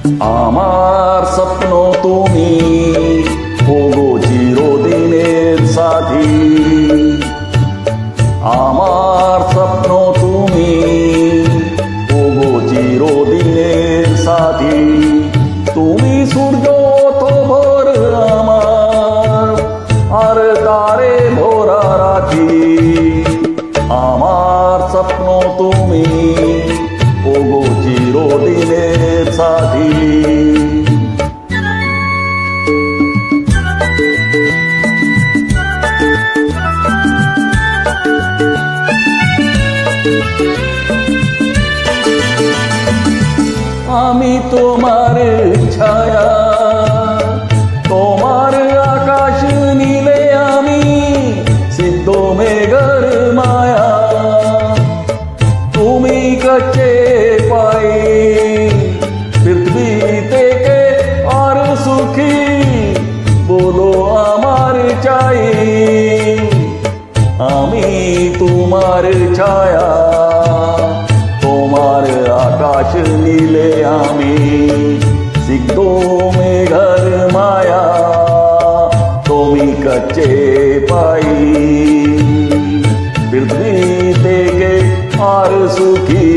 আমার স্বপ্ন তুমি, ওগো চিরদিনের সাথী। আমার স্বপ্ন তুমি, ওগো চিরদিনের সাথী। তুমি সূর্য তো ভোর আমার, আর তারে ভরা রাখি। আমার স্বপ্ন তুমি, ওগো চিরদিনের সাথী। আমি তোমার ছায়া, তোমার আকাশ নীলে আমি সিদ্ধ মেঘের মায়া। তুমি কাছে পাই পৃথিবী থেকে আর সুখী, বলো আমার চাই। আমি তোমার ছায়া, তোমার আকাশ নীলে আমি সিদ্ধ মেঘের মায়া। তুমি কাছে পাই পৃথিবী থেকে আর সুখী,